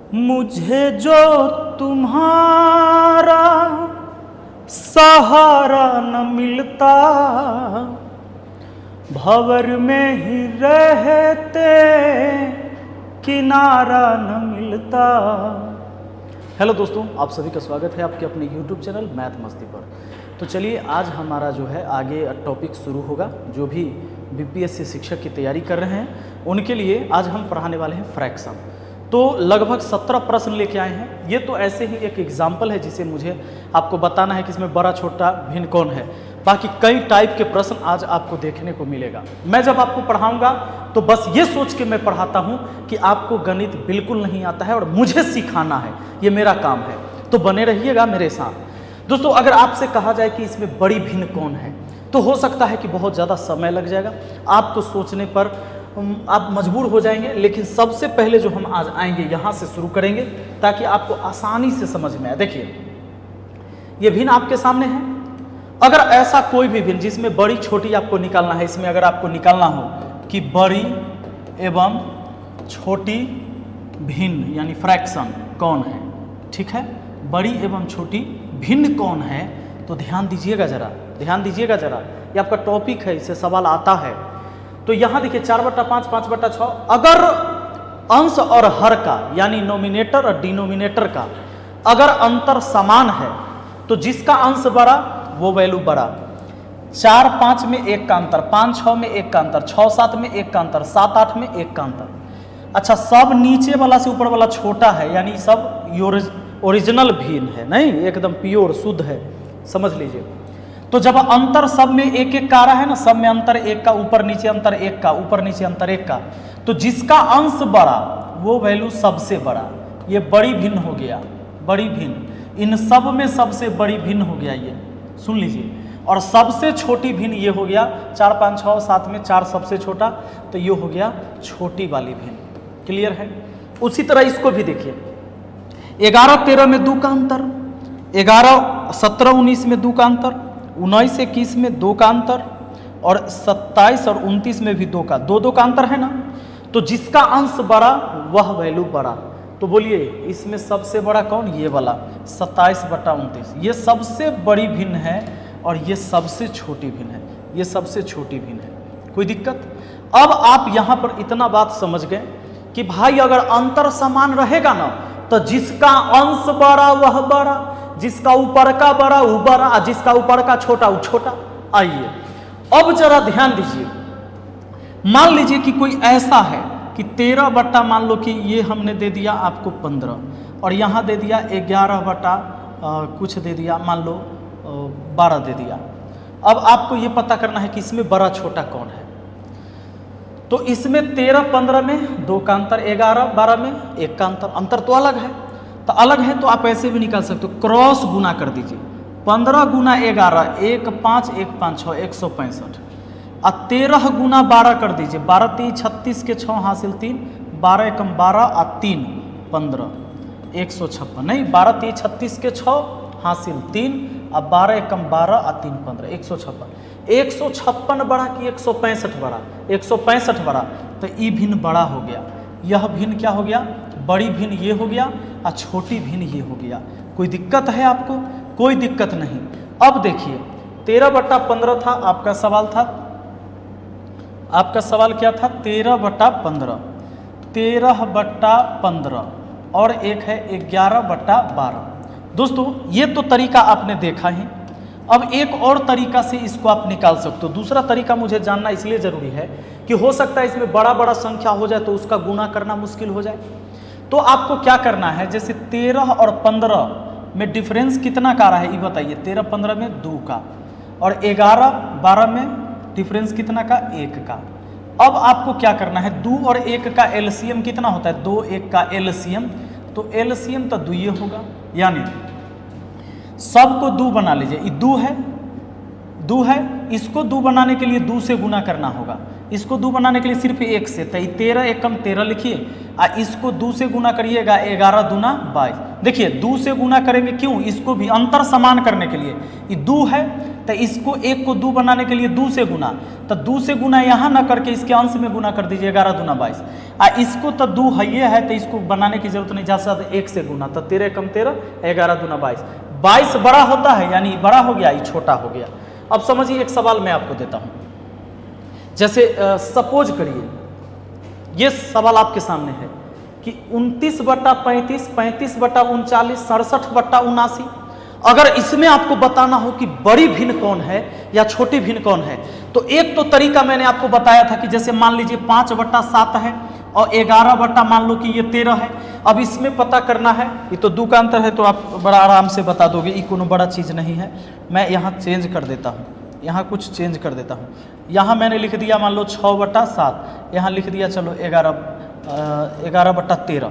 मुझे जो तुम्हारा सहारा न मिलता, भंवर में ही रहते किनारा न मिलता। हेलो दोस्तों, आप सभी का स्वागत है आपके अपने YouTube चैनल मैथ मस्ती पर। तो चलिए आज हमारा जो है आगे टॉपिक शुरू होगा। जो भी BPSC शिक्षक की तैयारी कर रहे हैं उनके लिए आज हम पढ़ाने वाले हैं फ्रैक्शन। तो लगभग 17 प्रश्न लेके आए हैं। ये तो ऐसे ही एक एग्जाम्पल है जिसे मुझे आपको बताना है कि इसमें बड़ा छोटा भिन्न कौन है। बाकी कई टाइप के प्रश्न आज आपको देखने को मिलेगा। मैं जब आपको पढ़ाऊंगा तो बस ये सोच के मैं पढ़ाता हूँ कि आपको गणित बिल्कुल नहीं आता है और मुझे सिखाना है, ये मेरा काम है। तो बने रहिएगा मेरे साथ। दोस्तों, अगर आपसे कहा जाए कि इसमें बड़ी भिन्न कौन है तो हो सकता है कि बहुत ज़्यादा समय लग जाएगा, आपको सोचने पर आप मजबूर हो जाएंगे। लेकिन सबसे पहले जो हम आज आएंगे यहाँ से शुरू करेंगे ताकि आपको आसानी से समझ में आए। देखिए, ये भिन्न आपके सामने है। अगर ऐसा कोई भी भिन्न जिसमें बड़ी छोटी आपको निकालना है, इसमें अगर आपको निकालना हो कि बड़ी एवं छोटी भिन्न यानी फ्रैक्शन कौन है, ठीक है, बड़ी एवं छोटी भिन्न कौन है, तो ध्यान दीजिएगा जरा, ध्यान दीजिएगा जरा। ये आपका टॉपिक है, इससे सवाल आता है। तो यहाँ देखिए 4/5, 5/6। अगर अंश और हर का यानी नोमिनेटर और डिनोमिनेटर का अगर अंतर समान है तो जिसका अंश बड़ा वो वैल्यू बड़ा। 4-5 में 1 का अंतर, 5-6 में 1 का अंतर, 6-7 में 1 का अंतर, 7-8 में 1 का अंतर। अच्छा, सब नीचे वाला से ऊपर वाला छोटा है यानी सब ओरिजिनल भिन्न है, नहीं एकदम प्योर शुद्ध है, समझ लीजिए। तो जब अंतर सब में 1-1 का आ रहा है ना, सब में अंतर 1 का, ऊपर नीचे अंतर 1 का, ऊपर नीचे अंतर 1 का, तो जिसका अंश बड़ा वो वैल्यू सबसे बड़ा। ये बड़ी भिन्न हो गया, बड़ी भिन्न, इन सब में सबसे बड़ी भिन्न हो गया, ये सुन लीजिए। और सबसे छोटी भिन्न ये हो गया 4, 5, 6, 7 में 4 सबसे छोटा, तो ये हो गया छोटी वाली भिन्न। क्लियर है? उसी तरह इसको भी देखिए, 11-13 में 2 का अंतर, 11-17-19 में 2 का अंतर, 19-21 में 2 का अंतर, और 27 और 29 में भी 2 का, 2-2 का अंतर है ना। तो जिसका अंश बड़ा वह वैल्यू बड़ा। तो बोलिए इसमें सबसे बड़ा कौन? ये वाला 27/29। ये सबसे बड़ी भिन्न है और ये सबसे छोटी भिन्न है, ये सबसे छोटी भिन्न है। कोई दिक्कत? अब आप यहाँ पर इतना बात समझ गए कि भाई अगर अंतर समान रहेगा ना तो जिसका अंश बड़ा वह बड़ा, जिसका ऊपर का बड़ा वो बड़ा, जिसका ऊपर का छोटा वो छोटा। आइए अब जरा ध्यान दीजिए, मान लीजिए कि कोई ऐसा है कि 13 बट्टा, मान लो कि ये हमने दे दिया आपको 15 और यहाँ दे दिया 11 बट्टा कुछ दे दिया, मान लो 12 दे दिया। अब आपको ये पता करना है कि इसमें बड़ा छोटा कौन है। तो इसमें 13-15 में 2 का अंतर, 11-12 में 1 का अंतर, अंतर तो अलग है। तो अलग है तो आप ऐसे भी निकाल सकते हो, क्रॉस गुना कर दीजिए। 15 गुना 11, 1 5 1 5 6 165, और 13 गुना 12 कर दीजिए, 12-3 36 के 6 हासिल 3, 12 एकम 12 और 3 15, 156 नहीं, 12-3 36 के 6 हासिल 3 और 12 एकम 12 और 3 15, 156। 156 बड़ा कि 165 बड़ा? 165 बड़ा। तो ई भिन्न बड़ा हो गया, यह भिन्न क्या हो गया? बड़ी भिन्न ये हो गया और छोटी भिन्न ये हो गया। कोई दिक्कत है आपको? कोई दिक्कत नहीं। अब देखिए 13/15 था आपका सवाल था, आपका सवाल क्या था? 13/15, 13/15 और एक है 11/12। दोस्तों ये तो तरीका आपने देखा ही। अब एक और तरीका से इसको आप निकाल सकते हो। दूसरा तरीका मुझे जानना इसलिए ज़रूरी है कि हो सकता है इसमें बड़ा बड़ा संख्या हो जाए तो उसका गुना करना मुश्किल हो जाए। तो आपको क्या करना है, जैसे 13 और 15 में डिफरेंस कितना का रहा है ये बताइए। 13-15 में 2 का और 11-12 में डिफरेंस कितना का? 1 का। अब आपको क्या करना है, 2 और 1 का एलसीएम कितना होता है? 2 1 का एलसीएम, तो एलसीएम तो 2 होगा, यानी सबको 2 बना लीजिए। ये 2 है, 2 है, इसको 2 बनाने के लिए 2 से गुना करना होगा, इसको 2 बनाने के लिए सिर्फ 1 से। तो 13 एकम 13 लिखिए और इसको 2 से गुना करिएगा, 11 दूना 22। देखिए 2 से गुना करेंगे, क्यों? इसको भी अंतर समान करने के लिए। ये 2 है तो इसको 1 को 2 बनाने के लिए 2 से गुना, तो 2 से गुना यहाँ ना करके इसके अंश में गुना कर दीजिए, 11 दूना 22। इसको तो 2 है तो इसको बनाने की जरूरत नहीं, ज़्यादा से 1 से गुना, तो 13 कम 13, 11 दूना 22। 22 बड़ा होता है, यानी बड़ा हो गया, ये छोटा हो गया। अब समझिए, एक सवाल मैं आपको देता हूँ। जैसे सपोज करिए, ये सवाल आपके सामने है कि 29/35, 35/39, 67/79, अगर इसमें आपको बताना हो कि बड़ी भिन्न कौन है या छोटी भिन्न कौन है, तो एक तो तरीका मैंने आपको बताया था कि जैसे मान लीजिए 5/7 है और 11 मान लो कि ये 13 है। अब इसमें पता करना है, ये तो 2 का अंतर है तो आप बड़ा आराम से बता दोगे, ये कोनो बड़ा चीज़ नहीं है। मैं यहाँ चेंज कर देता हूँ, यहाँ कुछ चेंज कर देता हूँ। यहाँ मैंने लिख दिया मान लो 6/7, यहाँ लिख दिया चलो 11/13।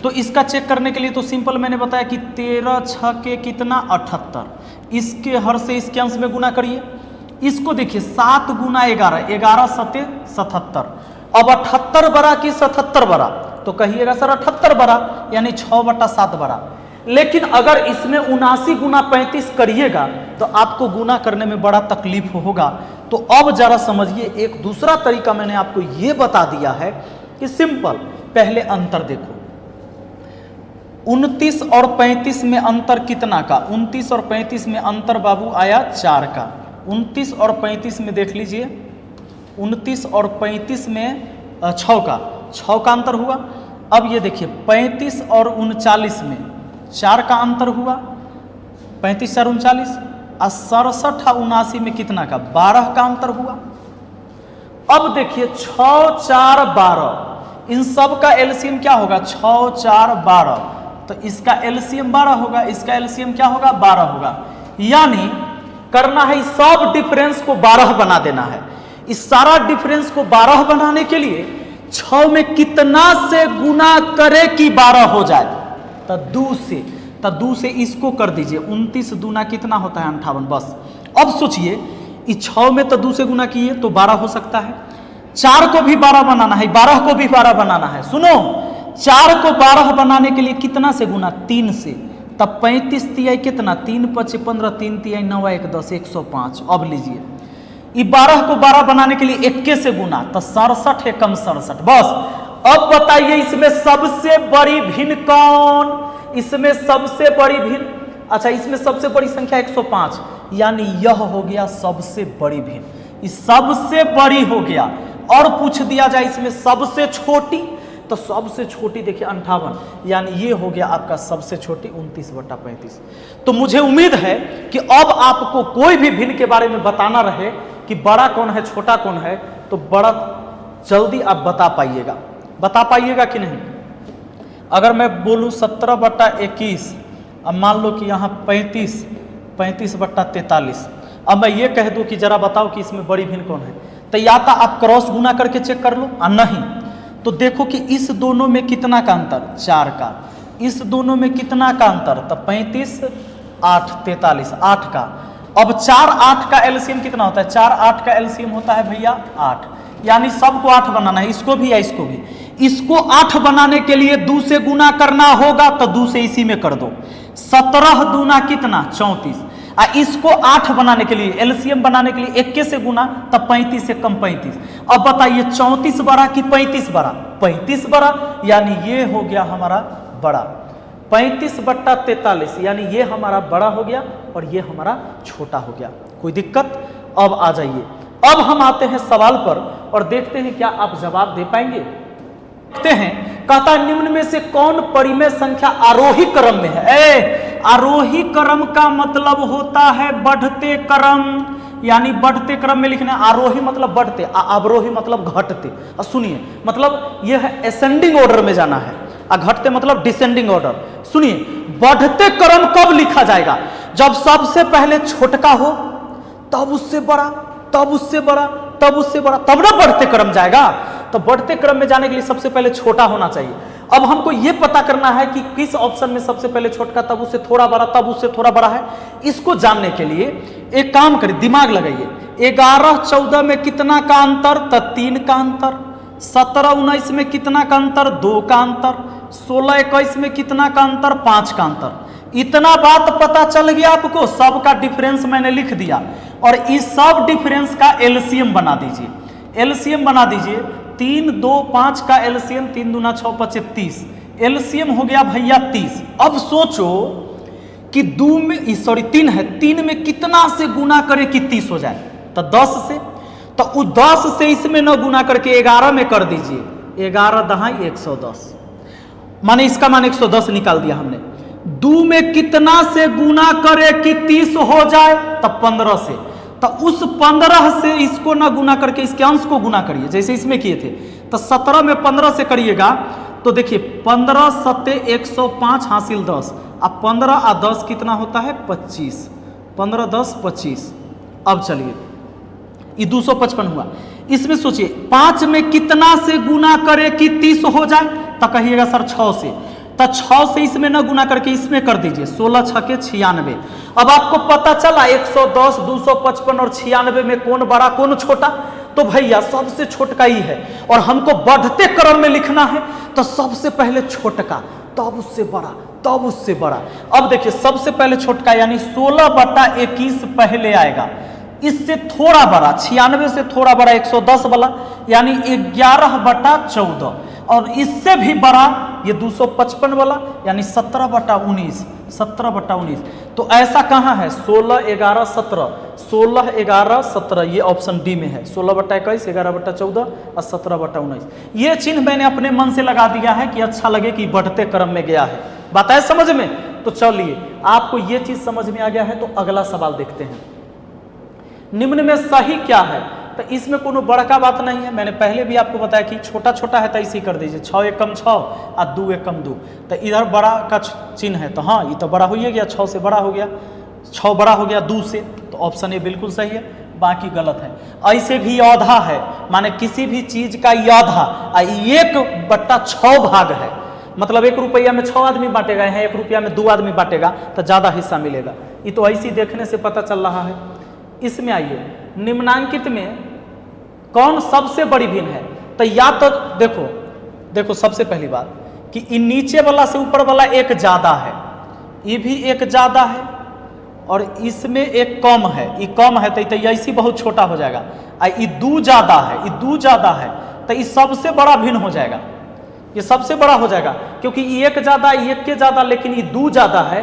तो इसका चेक करने के लिए तो सिंपल मैंने बताया कि 13 6 के कितना 78, इसके हर से इसके अंश में गुना करिए। इसको देखिए 7 गुना 11, 11 7 77। अब 78 बड़ा कि 77 बड़ा, तो कहिएगा सर 78 बड़ा, यानी 6/7 बड़ा। लेकिन अगर इसमें 79 गुना 35 करिएगा तो आपको गुना करने में बड़ा तकलीफ होगा। तो अब जरा समझिए, एक दूसरा तरीका मैंने आपको ये बता दिया है कि सिंपल, पहले अंतर देखो। 29 और 35 में अंतर कितना का? 29 और 35 में अंतर बाबू आया 4 का। 29 और 35 में देख लीजिए, 29 और 35 में 6 का अंतर हुआ। अब ये देखिए 35 और 39 में 4 का अंतर हुआ, 35 4 39। और 67 और 79 में कितना का? 12 का अंतर हुआ। अब देखिए 6 4 12, इन सब का एलसीएम क्या होगा? 6 4 12, तो इसका एलसीएम 12 होगा, इसका एलसीएम क्या होगा? 12 होगा। यानी करना है इस सब डिफरेंस को 12 बना देना है। इस सारा डिफरेंस को 12 बनाने के लिए 6 में कितना से गुना करे कि 12 हो जाए? तो 2 से इसको कर दीजिए। 29 दूना कितना होता है? 58। बस अब सोचिए, इस 6 में तो 2 से गुना किए तो 12 हो सकता है। 4 को भी 12 बनाना है, 12 को भी 12 बनाना है। सुनो, 4 को 12 बनाने के लिए कितना से गुना? 3 से। तब 35 तिहाई कितना? 3 5 15, 3 तिहाई 9 1 10, 105। अब लीजिए, ये 12 को 12 बनाने के लिए 1 से गुना, तो 67 एकम 67। बस अब बताइए, इसमें सबसे बड़ी भिन्न कौन? इसमें सबसे बड़ी भिन्न, अच्छा इसमें सबसे बड़ी संख्या 105, यानी यह हो गया सबसे बड़ी भिन्न, इस सबसे बड़ी हो गया। और पूछ दिया जाए इसमें सबसे छोटी, तो सबसे छोटी देखिए 58, यानी ये हो गया आपका सबसे छोटी 29/35। तो मुझे उम्मीद है कि अब आपको कोई भी भिन्न के बारे में बताना रहे कि बड़ा कौन है छोटा कौन है, तो बड़ा जल्दी आप बता पाइएगा कि नहीं? अगर मैं बोलूँ 17/21, अब मान लो कि यहाँ 35/43, अब मैं ये कह दूँ कि जरा बताओ कि इसमें बड़ी भिन्न कौन है, तो या तो आप क्रॉस गुना करके चेक कर लो, और नहीं तो देखो कि इस दोनों में कितना का अंतर? 4 का। इस दोनों में कितना का अंतर? तो 35 8 43, 8 का। अब 4 8 का एलसीएम कितना होता है? 4 8 का एलसीएम होता है भैया 8, यानी सबको 8 बनाना है, इसको भी या इसको भी। इसको 8 बनाने के लिए 2 से गुना करना होगा, तो 2 से इसी में कर दो। 17 दूना कितना? 34। इसको 8 बनाने के लिए, एलसीएम बनाने के लिए 1 से गुना, तब 35 से कम 35। अब बताइए 34 बड़ा कि 35 बड़ा? 35 बड़ा, यानी ये हो गया हमारा बड़ा। 35/43, यानी ये हमारा बड़ा हो गया और ये हमारा छोटा हो गया। कोई दिक्कत? अब आ जाइए, अब हम आते हैं सवाल पर और देखते हैं क्या आप जवाब दे पाएंगे। देखते हैं, कहता है निम्न में से कौन परिमेय संख्या आरोही क्रम में है? आरोही क्रम का मतलब होता है बढ़ते क्रम, यानी बढ़ते क्रम में लिखना। आरोही मतलब बढ़ते, अवरोही मतलब घटते। सुनिए, मतलब यह है असेंडिंग ऑर्डर में जाना है, और घटते मतलब डिसेंडिंग ऑर्डर। सुनिए, बढ़ते क्रम कब लिखा जाएगा? जब सबसे पहले छोटका हो, तब उससे बड़ा, तब उससे बड़ा, तब उससे बड़ा, तब ना बढ़ते क्रम जाएगा। तो बढ़ते क्रम में जाने के लिए सबसे पहले छोटा होना चाहिए। अब हमको यह पता करना है कि किस ऑप्शन में सबसे पहले छोटका, तब उससे थोड़ा बड़ा, तब उससे थोड़ा बड़ा है। इसको जानने के लिए एक काम करिए, दिमाग लगाइए। 11 14 में कितना का अंतर? तो 3 का अंतर। 17 19 में कितना का अंतर, 2 का अंतर, 16 21 में कितना का अंतर, 5 का अंतर। इतना बात पता चल गया आपको, सबका डिफरेंस मैंने लिख दिया। और इस सब डिफरेंस का एलसीएम बना दीजिए, एलसीएम बना दीजिए। 3 2 5 का एलसीएम, 3 दूना 6 5 30, एलसीएम हो गया भैया 30। अब सोचो कि 2 में सॉरी 3 है, 3 में कितना से गुना करे कि 30 हो जाए, तो 10 से। तो उस 10 से इसमें न गुना करके 11 में कर दीजिए, 11 दहाई 110, माने इसका मान 110 निकाल दिया हमने। 2 में कितना से गुना करे कि 30 हो जाए, तब 15 से। तो उस 15 से इसको ना गुना करके इसके अंश को गुना करिए, जैसे इसमें किए थे। तो 17 में 15 से करिएगा तो देखिए 15 सत्ते 105 हासिल 10, अब 15 और 10 कितना होता है 25, 15 10 25। अब चलिए ये 255 हुआ। इसमें सोचिए 5 में कितना से गुना करे कि 30 हो जाए, तो कहिएगा सर 6 से। तो 6 से इसमें ना गुना करके इसमें कर दीजिए, 16 6 के 96। अब आपको पता चला 110 255 और 96 में कौन बड़ा कौन छोटा, तो भैया सबसे छोटका ही है। और हमको बढ़ते क्रम में लिखना है तो सबसे पहले छोटका, तब उससे बड़ा, तब उससे बड़ा। अब देखिए सबसे पहले छोटका यानी 16/21 पहले आएगा, इससे थोड़ा बड़ा 96 से थोड़ा बड़ा 110 वाला यानी 11/14, और इससे भी बड़ा ये 255 वाला यानी 17/19, 17/19। तो ऐसा कहाँ है 16 11 17, 16 11 17, ये ऑप्शन डी में है। 16/21, 11/14 और 17/19। ये चिन्ह मैंने अपने मन से लगा दिया है कि अच्छा लगे कि बढ़ते क्रम में गया है। बात है समझ में? तो चलिए आपको ये चीज समझ में आ गया है तो अगला सवाल देखते हैं। निम्न में सही क्या है? तो इसमें कोनो बड़का बात नहीं है, मैंने पहले भी आपको बताया कि छोटा छोटा है तो इसी कर दीजिए, 6 एकम 6 और 2 एकम 2। तो इधर बड़ा का चिन्ह है तो हाँ ये तो बड़ा हो ही गया, 6 से बड़ा हो गया, 6 बड़ा हो गया 2 से, तो ऑप्शन ए बिल्कुल सही है, बाकी गलत है। ऐसे भी आधा है, माने किसी भी चीज का आधा 1/6 भाग है, मतलब 1 रुपया में 6 आदमी बांटेगा, यहाँ 1 रुपया में 2 आदमी बांटेगा तो ज्यादा हिस्सा मिलेगा। ये तो ऐसी देखने से पता चल रहा है। इसमें आइए निम्नांकित में कौन सबसे बड़ी भिन्न है? तो या तो देखो सबसे पहली बात कि इन नीचे वाला से ऊपर वाला एक ज्यादा है, ये भी एक ज्यादा है, और इसमें एक कम है, ये कम है तो ऐसी बहुत छोटा हो जाएगा। ये 2 ज्यादा है, ये 2 ज्यादा है तो ये सबसे बड़ा भिन्न हो जाएगा, ये सबसे बड़ा हो जाएगा, क्योंकि एक ज्यादा एक के ज्यादा, लेकिन ये 2 ज्यादा है,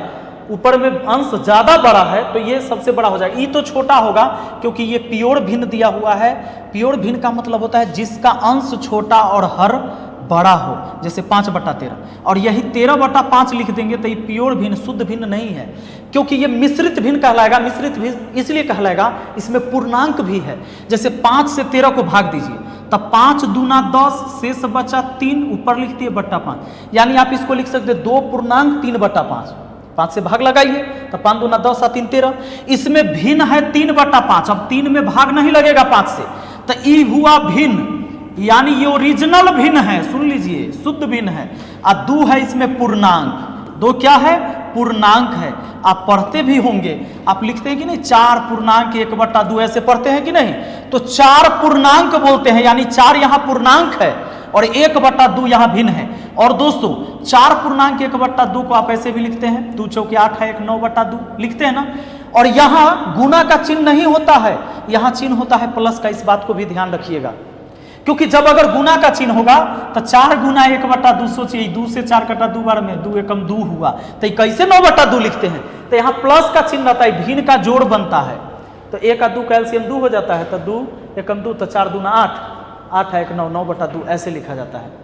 ऊपर में अंश ज्यादा बड़ा है तो ये सबसे बड़ा हो जाएगा। ये तो छोटा होगा क्योंकि ये प्योर भिन्न दिया हुआ है। प्योर भिन्न का मतलब होता है जिसका अंश छोटा और हर बड़ा हो, जैसे 5/13, और यही 13/5 लिख देंगे तो ये प्योर भिन्न शुद्ध भिन्न नहीं है, क्योंकि ये मिश्रित भिन्न कहलाएगा। मिश्रित भिन्न इसलिए कहलाएगा इसमें पूर्णांक भी है। जैसे 5 से 13 को भाग दीजिए तब 5 दूना 10, शेष बचा 3, ऊपर लिख दिए /5, यानी आप इसको लिख सकते 2 पूर्णांक 3/5। 5 से भाग लगाइए तो 5 दूना 10 और 3 13। इसमें भिन्न है 3/5, अब 3 में भाग नहीं लगेगा 5 से, तो ई हुआ भिन्न, यानी ये ओरिजिनल भिन्न है, सुन लीजिए शुद्ध भिन्न है। और 2 है इसमें पूर्णांक, 2 क्या है पूर्णांक है। आप पढ़ते भी होंगे, आप लिखते हैं कि नहीं 4 पूर्णांक 1/2, ऐसे पढ़ते हैं कि नहीं? तो 4 पूर्णांक बोलते हैं, यानी 4 यहाँ पूर्णांक है और 1/2 यहाँ भिन्न है। और दोस्तों 4 पूर्णांक 1/2 को आप ऐसे भी लिखते हैं, 2 चौके 8 है, 1 9/2 लिखते हैं ना। और यहाँ गुना का चिन्ह नहीं होता है, यहाँ चिन्ह होता है प्लस का, इस बात को भी ध्यान रखिएगा, क्योंकि जब अगर गुना का चिन्ह होगा तो 4 गुना 1/2, सोचिए 2 से 4 कटा 2 बार में 2 एकम 2 हुआ, तो कैसे 9/2 लिखते हैं? तो यहाँ प्लस का चिन्ह रहता है, भिन्न का जोड़ बनता है, तो 1 और 2 का एलसीएम 2 हो जाता है, तो 2 एकम 2, तो 4 दूना 8, 8 है 1 9, 9/2 ऐसे लिखा जाता है।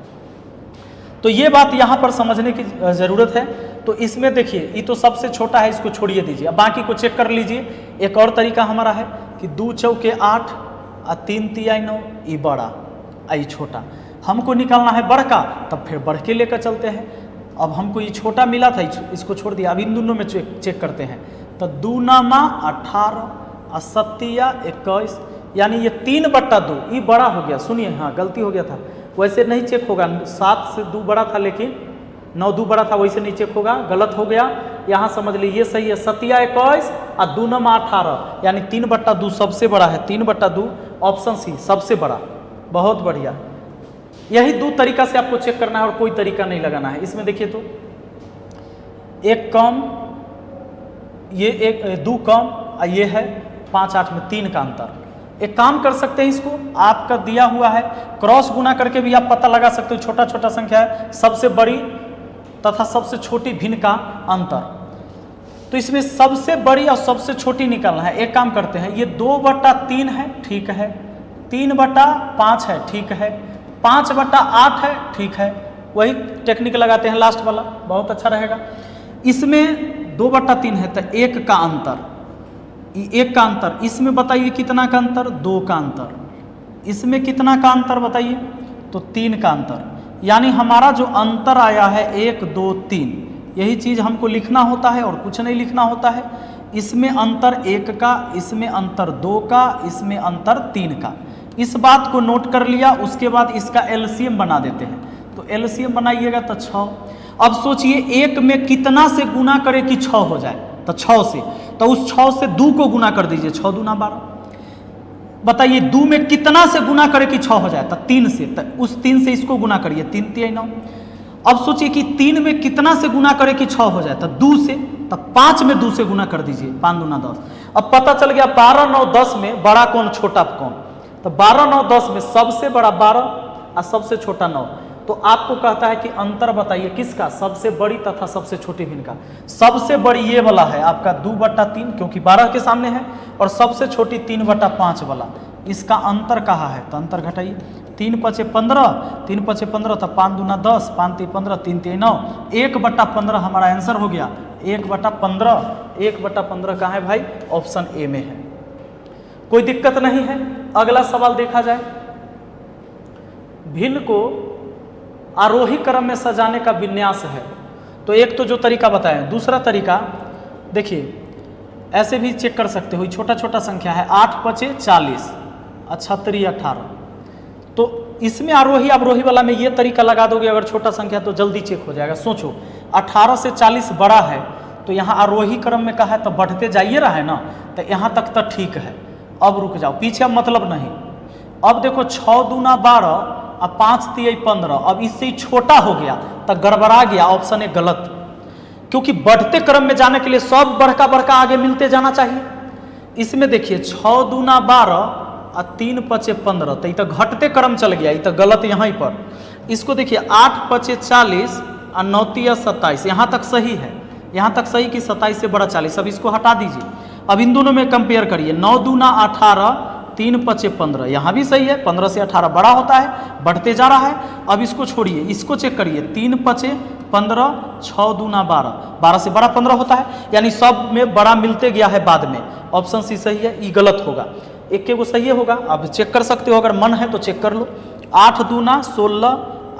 तो ये बात यहाँ पर समझने की जरूरत है। तो इसमें देखिए ये तो सबसे छोटा है, इसको छोड़िए दीजिए, अब बाकी को चेक कर लीजिए। एक और तरीका हमारा है कि 2 चौके 8 और 3 तिहाई 9, ये बड़ा आई छोटा, हमको निकालना है बड़का, तब फिर बढ़ के लेकर चलते हैं। अब हमको ये छोटा मिला था, इसको छोड़ दिया, अब इन दोनों में चेक करते हैं। तो 2 9 18 और 7 21, यानी ये 3/2, ये बड़ा हो गया। सुनिए हाँ गलती हो गया था, वैसे नहीं चेक होगा, 7 से 2 बड़ा था लेकिन 9 2 बड़ा था, वैसे नहीं चेक होगा, गलत हो गया। यहाँ समझ लीजिए सही है, 7 21 और 2 9 18, यानी 3/2 सबसे बड़ा है, 3/2 ऑप्शन सी सबसे बड़ा। बहुत बढ़िया, यही दो तरीका से आपको चेक करना है और कोई तरीका नहीं लगाना है। इसमें देखिए तो एक कम, ये एक दो कम, ये है 5 8 में 3 का अंतर। एक काम कर सकते हैं, इसको आपका दिया हुआ है क्रॉस गुना करके भी आप पता लगा सकते हो। छोटा छोटा संख्या है, सबसे बड़ी तथा सबसे छोटी भिन्न का अंतर। तो इसमें सबसे बड़ी और सबसे छोटी निकालना है। एक काम करते हैं, ये 2/3 है, ठीक है, 3/5 है, ठीक है, 5/8 है, ठीक है, वही टेक्निक लगाते हैं लास्ट वाला, बहुत अच्छा रहेगा। इसमें 2/3 है तो 1 का अंतर, 1 का अंतर। इसमें बताइए कितना का अंतर, 2 का अंतर। इसमें कितना का अंतर बताइए, तो 3 का अंतर। यानी हमारा जो अंतर आया है 1 2 3, यही चीज़ हमको लिखना होता है और कुछ नहीं लिखना होता है। इसमें अंतर 1 का, इसमें अंतर 2 का, इसमें अंतर 3 का। इस बात को नोट कर लिया। उसके बाद इसका एलसीएम बना देते हैं। तो एलसीएम बनाइएगा तो 6। अब सोचिए 1 में कितना से गुना करे कि 6 हो जाए, तो 6 से, तो उस 6 से 2 को गुना कर दीजिए, 6 दूना 12। बताइए 2 में कितना से गुना करे कि 6 हो जाए, तो 3 से, तो उस 3 से इसको गुना करिए, 3 3 9। अब सोचिए कि 3 में कितना से गुना करे कि 6 हो जाए, तो 2 से, तो 5 में 2 से गुना कर दीजिए, 5 दूना 10। अब पता चल गया 12 9 10 में बड़ा कौन छोटा कौन, तो 12 9 10 में सबसे बड़ा 12 और सबसे छोटा 9। तो आपको कहता है कि अंतर बताइए किसका, सबसे बड़ी तथा सबसे छोटी भिन्न का। सबसे बड़ी ये वाला है आपका 2/3, क्योंकि 12 के सामने है, और सबसे छोटी 3/5 वाला। इसका अंतर कहाँ है, तो अंतर घटाइए, 3 5 15, 3 5 15, तो 5 दूना 10, 5 3 15, 3 3 9, 1/15 हमारा आंसर हो गया। 1/15, 1/15 कहाँ है भाई, ऑप्शन ए में है। कोई दिक्कत नहीं है। अगला सवाल देखा जाए, भिन्न को आरोही क्रम में सजाने का विन्यास है। तो एक तो जो तरीका बताया, दूसरा तरीका देखिए, ऐसे भी चेक कर सकते हो। छोटा छोटा संख्या है, 8 5 40, 36 18। तो इसमें आरोही अवरोही वाला में ये तरीका लगा दोगे अगर छोटा संख्या, तो जल्दी चेक हो जाएगा। सोचो 18 से 40 बड़ा है, तो यहाँ आरोही क्रम में कहा है तो बढ़ते जाइए रहा है ना, तो यहाँ तक तो ठीक है। अब रुक जाओ, पीछे अब मतलब नहीं। अब देखो 6 दूना 12 और 5 3 15, अब इससे ही छोटा हो गया तो गड़बड़ा गया, ऑप्शन ए गलत। क्योंकि बढ़ते क्रम में जाने के लिए सब बढ़का बढ़का आगे मिलते जाना चाहिए। इसमें देखिए 6 दूना 12 और 3 5 15, तो ये तो घटते क्रम चल गया, ये तो गलत यहाँ पर। इसको देखिए 8 5 40 और 9 3 27, यहाँ तक सही है, यहाँ तक सही कि 27 से बड़ा 40। अब इसको हटा दीजिए, अब इन दोनों में कंपेयर करिए। 9 दूना 18, 3 5 15, यहाँ भी सही है, 15 से 18 बड़ा होता है, बढ़ते जा रहा है। अब इसको छोड़िए, इसको चेक करिए, 3 5 15, 6 दूना 12, 12 से बड़ा 15 होता है, यानी सब में बड़ा मिलते गया है बाद में। ऑप्शन सी सही है, ई गलत होगा। एक के वो सही होगा, आप चेक कर सकते हो, अगर मन है तो चेक कर लो। 8 दूना 16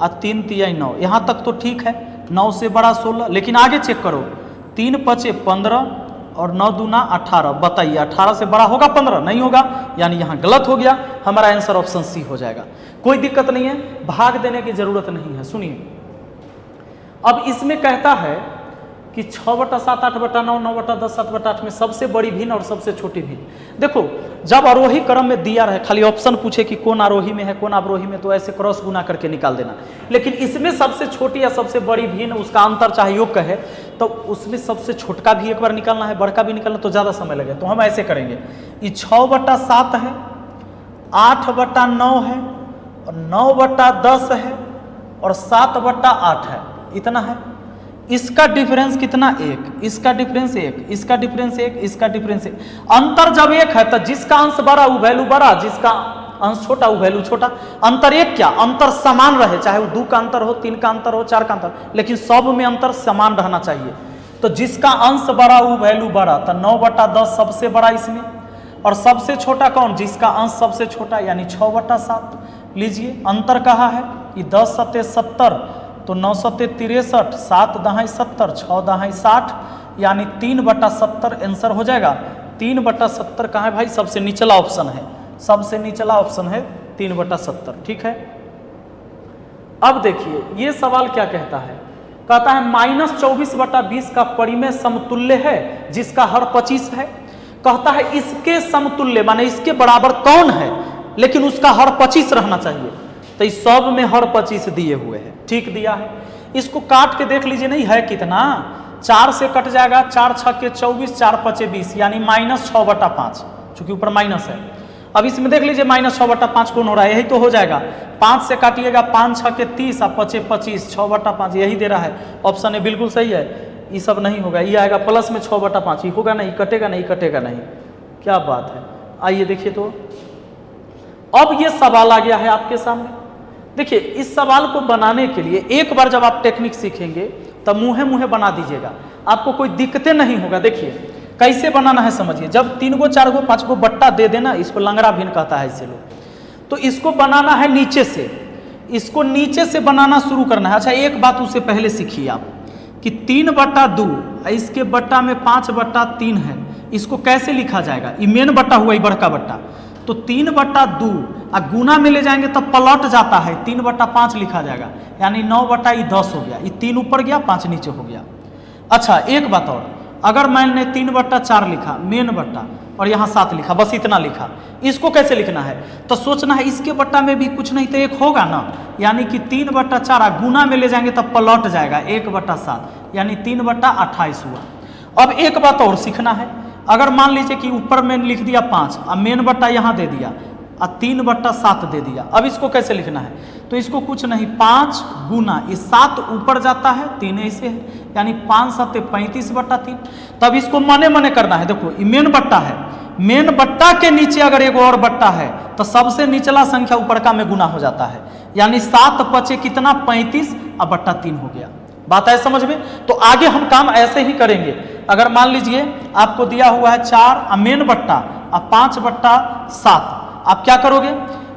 और 3 3 9, यहाँ तक तो ठीक है, 9 से बड़ा 16। लेकिन आगे चेक करो, 3 5 15 और 9 दूना 18, बताइए 18 से बड़ा होगा 15? नहीं होगा, यानी यहाँ गलत हो गया। हमारा आंसर ऑप्शन सी हो जाएगा। कोई दिक्कत नहीं है, भाग देने की जरूरत नहीं है। सुनिए, अब इसमें कहता है कि 6/7 8/9 9/10 7/8 में सबसे बड़ी भिन्न और सबसे छोटी भिन्न। देखो जब आरोही क्रम में दिया रहे, खाली ऑप्शन पूछे कि कौन आरोही में है कौन अवरोही में, तो ऐसे क्रॉस गुना करके निकाल देना। लेकिन इसमें सबसे छोटी या सबसे बड़ी भिन्न, उसका अंतर चाहे योग कहे, तो उसमें सबसे छोटका भी एक बार निकालना है, बड़का भी निकालना, तो ज़्यादा समय लगे। तो हम ऐसे करेंगे, ये 6/7 है, 8/9 है, और 9/10 है, और 7/8 है, इतना है। इसका डिफरेंस कितना? 1, इसका डिफरेंस 1, इसका डिफरेंस 1, इसका डिफरेंस 1। अंतर जब 1 है तो जिसका अंश बड़ा वो वैल्यू बड़ा, जिसका अंश छोटा वो वैल्यू छोटा। अंतर 1 क्या, अंतर समान रहे, चाहे वो 2 का अंतर हो, 3 का अंतर हो, 4 का अंतर, लेकिन सब में अंतर समान रहना चाहिए। तो जिसका अंश बड़ा वो वैल्यू बड़ा, तो 9/10 सबसे बड़ा इसमें, और सबसे छोटा कौन, जिसका अंश सबसे छोटा, यानी 6/7। लीजिए अंतर कहाँ है, ये 10 7 70, तो 9 7 63, 7 दहाई 70, 6 दहाई 60, यानी 3/70 आंसर हो जाएगा। 3/70 कहाँ है भाई, सबसे निचला ऑप्शन है, सबसे निचला ऑप्शन है 3/70। ठीक है। अब देखिए ये सवाल क्या कहता है, कहता है -24/20 का परिमेय समतुल्य है जिसका हर 25 है। कहता है इसके समतुल्य माने इसके बराबर कौन है, लेकिन उसका हर 25 रहना चाहिए। तो इस सब में हर 25 दिए हुए हैं, ठीक दिया है। इसको काट के देख लीजिए, नहीं है कितना, 4 से कट जाएगा, 4 छक्के 24, 4 पचे 20, यानी -6/5, चूंकि ऊपर माइनस है। अब इसमें देख लीजिए -6/5 कौन हो रहा है, यही तो हो जाएगा। 5 से काटिएगा, 5 छक्के 30 और 5 25, 6/5 यही दे रहा है। ऑप्शन ए बिल्कुल सही है, ये सब नहीं होगा, ये आएगा प्लस में 6/5, ये होगा नहीं, कटेगा नहीं, कटेगा नहीं। क्या बात है, आइए देखिए। तो अब ये सवाल आ गया है आपके सामने। देखिए, इस सवाल को बनाने के लिए एक बार जब आप टेक्निक सीखेंगे तब मुँहे मुँहे बना दीजिएगा, आपको कोई दिक्कतें नहीं होगा। देखिए कैसे बनाना है समझिए। जब 3 गो 4 गो 5 गो बट्टा दे देना, इसको लंगड़ा भिन्न कहता है इससे लोग, तो इसको बनाना है नीचे से, इसको नीचे से बनाना शुरू करना है। अच्छा, एक बात उससे पहले सीखिए आप कि 3/2, इसके बट्टा में 5/3 है, इसको कैसे लिखा जाएगा। ये मेन बट्टा हुआ, ये बड़का बट्टा, तो 3/2 और गुना में ले जाएंगे तब पलट जाता है, 3/5 लिखा जाएगा, यानी 9/10 हो गया। ये 3 ऊपर गया, 5 नीचे हो गया। अच्छा, एक बात और, अगर मैंने 3/4 लिखा मेन बट्टा और यहाँ 7 लिखा, बस इतना लिखा, इसको कैसे लिखना है, तो सोचना है इसके बट्टा में भी कुछ नहीं तो 1 होगा ना, यानी कि 3/4 गुना में ले जाएंगे तब पलट जाएगा 1/7, यानी 3/28 हुआ। अब एक बात और सीखना है, अगर मान लीजिए कि ऊपर में लिख दिया 5 और मेन बट्टा यहाँ दे दिया और 3/7 दे दिया, अब इसको कैसे लिखना है, तो इसको कुछ नहीं, 5 गुना, ये 7 ऊपर जाता है, 3 ऐसे है, यानी 5 7 35/3। तब इसको मने मने करना है। देखो, ये मेन बट्टा है, मेन बट्टा के नीचे अगर एक और बट्टा है तो सबसे निचला संख्या ऊपर का में गुना हो जाता है, यानी 7 पचे कितना, 35 और बट्टा 3 हो गया। बात है समझ में। तो आगे हम काम ऐसे ही करेंगे। अगर मान लीजिए आपको दिया हुआ है 4 मेन बट्टा और 5/7, आप क्या करोगे,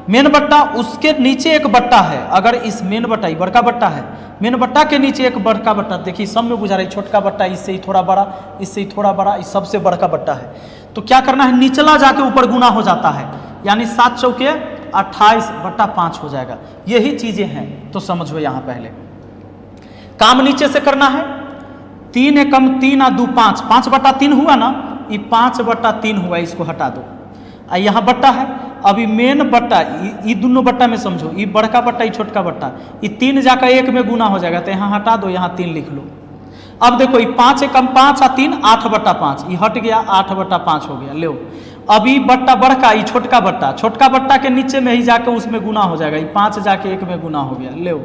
मेन बट्टा उसके नीचे एक बट्टा है, अगर इस मेन बट्टा, ये बड़का बट्टा है, मेन बट्टा के नीचे एक बड़का बट्टा, देखिए सब में गुजारा, छोटका बट्टा इससे ही थोड़ा बड़ा, इससे ही थोड़ा बड़ा, इस सबसे बड़का बट्टा है, तो क्या करना है, निचला जाके ऊपर गुना हो जाता है, यानी 7 चौके 28/5 हो जाएगा। यही चीजें हैं, तो समझो यहाँ पहले काम नीचे से करना है। 3 एकम 3 और 2 5, 5/3 हुआ ना, ये 5/3 हुआ, इसको हटा दो। यहाँ बट्टा है, अभी मेन बट्टा, ये दोनों बट्टा में समझो, ये बड़का बट्टा, ये छोटका बट्टा, ये 3 जाकर 1 में गुना हो जाएगा, तो यहाँ हटा दो, यहाँ 3 लिख लो। अब देखो, ये 5 एकम 5 और 3 8/5, ये हट गया, 8/5 हो गया। लो, अभी बट्टा बड़का, ये छोटका बट्टा, छोटका बट्टा के नीचे में ही जाके उसमें गुना हो जाएगा, ये 5 जाके 1 में गुना हो गया। लो,